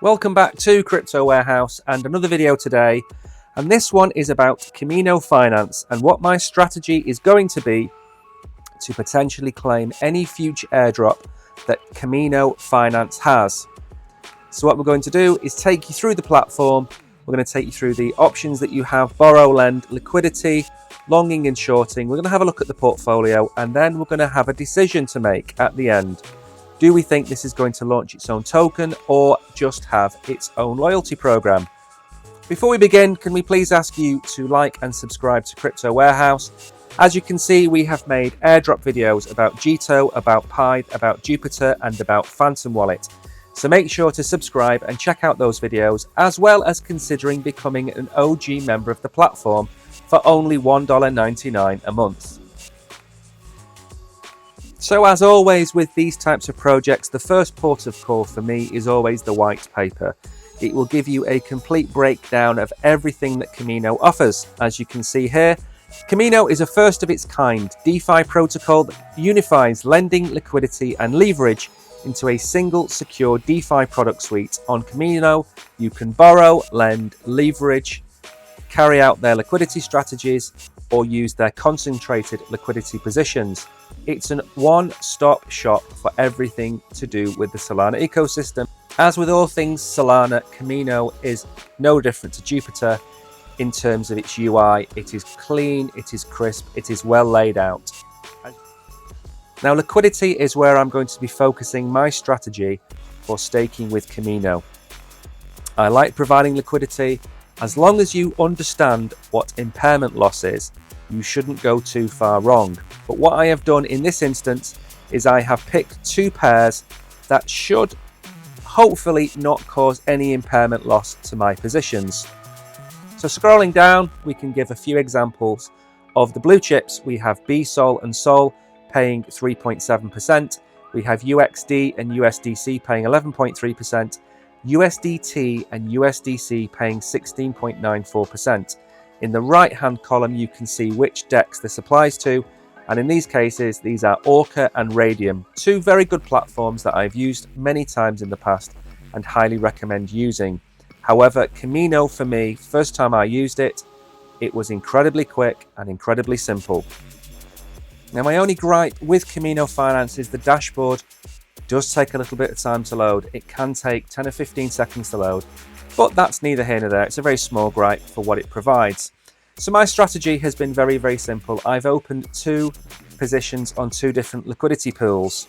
Welcome back to Crypto Warehouse and another video today, and this one is about Kamino Finance and what my strategy is going to be to potentially claim any future airdrop that Kamino Finance has. So what we're going to do is take you through the platform. We're going to take you through the options that you have: borrow, lend, liquidity, longing and shorting. We're going to have a look at the portfolio, and then we're going to have a decision to make at the end. Do we think this is going to launch its own token or just have its own loyalty program? Before we begin, can we please ask you to like and subscribe to Crypto Warehouse? As you can see, we have made airdrop videos about Jito, about Pi, about Jupiter, and about Phantom Wallet. So make sure to subscribe and check out those videos, as well as considering becoming an OG member of the platform for only $1.99 a month. So as always with these types of projects, the first port of call for me is always the white paper. It will give you a complete breakdown of everything that Kamino offers. As you can see here, Kamino is a first of its kind DeFi protocol that unifies lending, liquidity and leverage into a single secure DeFi product suite. On Kamino, you can borrow, lend, leverage, carry out their liquidity strategies, or use their concentrated liquidity positions. It's a one-stop shop for everything to do with the Solana ecosystem. As with all things Solana, Kamino is no different to Jupiter in terms of its UI. It is clean, it is crisp, it is well laid out. Now, liquidity is where I'm going to be focusing my strategy for staking with Kamino. I like providing liquidity. As long as you understand what impairment loss is, you shouldn't go too far wrong. But what I have done in this instance is I have picked two pairs that should hopefully not cause any impairment loss to my positions. So scrolling down, we can give a few examples of the blue chips. We have BSOL and SOL paying 3.7%. We have UXD and USDC paying 11.3%. USDT and USDC paying 16.94%. In the right hand column, you can see which DEX this applies to, and in these cases, these are Orca and Radium, two very good platforms that I've used many times in the past and highly recommend using. However, Kamino, for me, first time I used it, it was incredibly quick and incredibly simple. Now, my only gripe with Kamino Finance is the dashboard does take a little bit of time to load. It can take 10 or 15 seconds to load, but that's neither here nor there. It's a very small gripe for what it provides. So my strategy has been very, very simple. I've opened two positions on two different liquidity pools.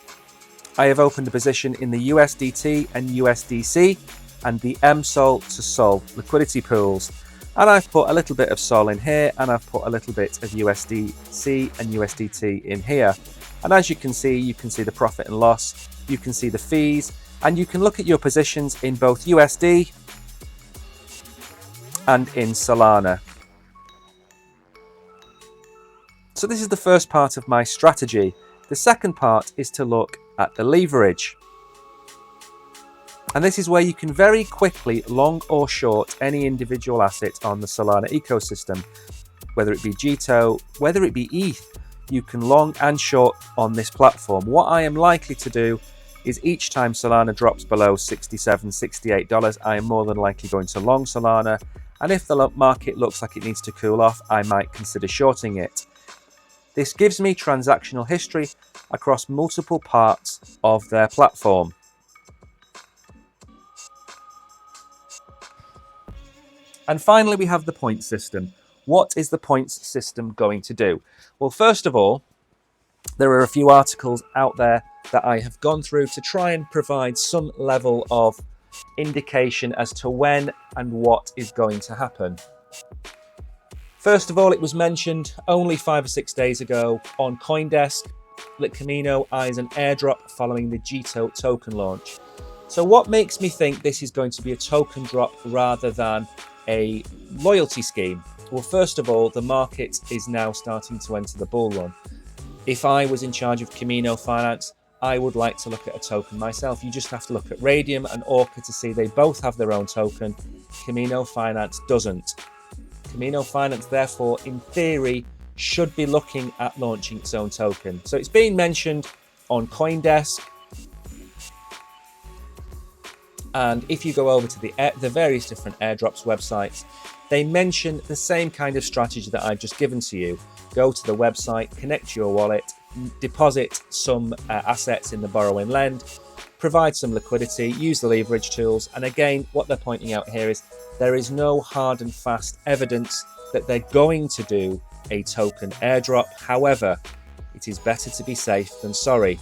I have opened a position in the USDT and USDC and the MSOL to SOL liquidity pools. And I've put a little bit of SOL in here, and I've put a little bit of USDC and USDT in here. And as you can see the profit and loss, you can see the fees, and you can look at your positions in both USD and in Solana. So this is the first part of my strategy. The second part is to look at the leverage. And this is where you can very quickly long or short any individual asset on the Solana ecosystem. Whether it be Jito, whether it be ETH, you can long and short on this platform. What I am likely to do is each time Solana drops below $67, $68, I am more than likely going to long Solana. And if the market looks like it needs to cool off, I might consider shorting it. This gives me transactional history across multiple parts of their platform. And finally, we have the point system. What is the points system going to do? Well, first of all, there are a few articles out there that I have gone through to try and provide some level of indication as to when and what is going to happen. First of all, it was mentioned only 5 or 6 days ago on CoinDesk that Kamino eyes an airdrop following the Jito token launch. So what makes me think this is going to be a token drop rather than a loyalty scheme? Well, first of all, the market is now starting to enter the bull run. If I was in charge of Kamino Finance, I would like to look at a token myself. You just have to look at Radium and Orca to see they both have their own token. Kamino Finance doesn't. Kamino Finance, therefore, in theory, should be looking at launching its own token. So it's being mentioned on CoinDesk. And if you go over to the various different airdrops websites, they mention the same kind of strategy that I've just given to you. Go to the website, connect your wallet, deposit some assets in the borrow and lend, provide some liquidity, use the leverage tools. And again, what they're pointing out here is there is no hard and fast evidence that they're going to do a token airdrop. However, it is better to be safe than sorry.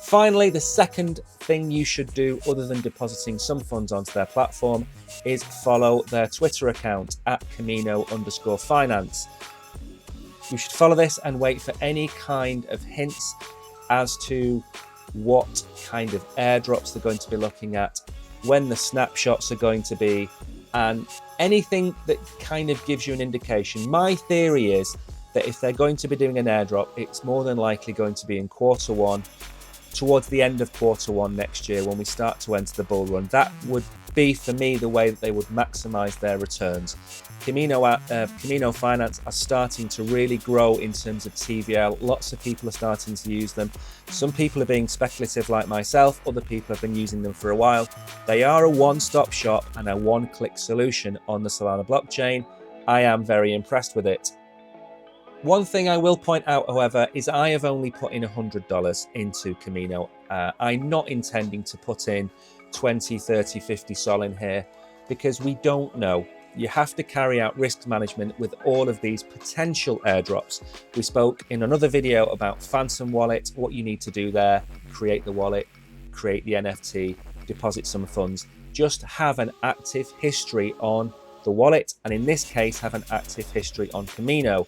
Finally, the second thing you should do, other than depositing some funds onto their platform, is follow their Twitter account at Kamino_Finance. You should follow this and wait for any kind of hints as to what kind of airdrops they're going to be looking at, when the snapshots are going to be, and anything that kind of gives you an indication. My theory is that if they're going to be doing an airdrop, it's more than likely going to be in Q1, towards the end of Q1 next year, when we start to enter the bull run. That would be, for me, the way that they would maximize their returns. Kamino Finance are starting to really grow in terms of TVL. Lots of people are starting to use them. Some people are being speculative like myself. Other people have been using them for a while. They are a one-stop shop and a one-click solution on the Solana blockchain. I am very impressed with it. One thing I will point out, however, is I have only put in $100 into Camino. I'm not intending to put in 20, 30, 50 Sol in here, because we don't know. You have to carry out risk management with all of these potential airdrops. We spoke in another video about Phantom Wallet, what you need to do there: create the wallet, create the NFT, deposit some funds. Just have an active history on the wallet, and in this case, have an active history on Camino.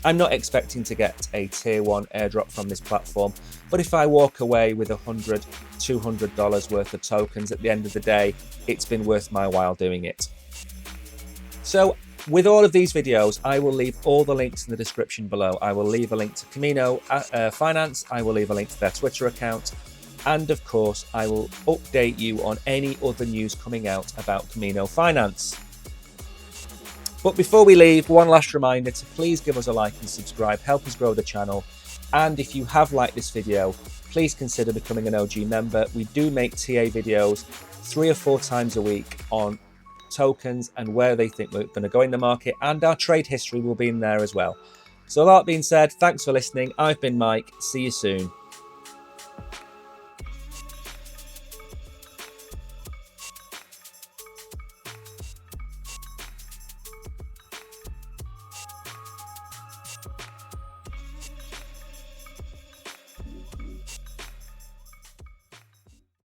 I'm not expecting to get a tier 1 airdrop from this platform, but if I walk away with $100, $200 worth of tokens at the end of the day, it's been worth my while doing it. So with all of these videos, I will leave all the links in the description below. I will leave a link to Kamino Finance, I will leave a link to their Twitter account, and of course, I will update you on any other news coming out about Kamino Finance. But before we leave, one last reminder to please give us a like and subscribe, help us grow the channel. And if you have liked this video, please consider becoming an OG member. We do make TA videos 3 or 4 times a week on tokens and where they think we're going to go in the market, and our trade history will be in there as well. So that being said, thanks for listening. I've been Mike. See you soon.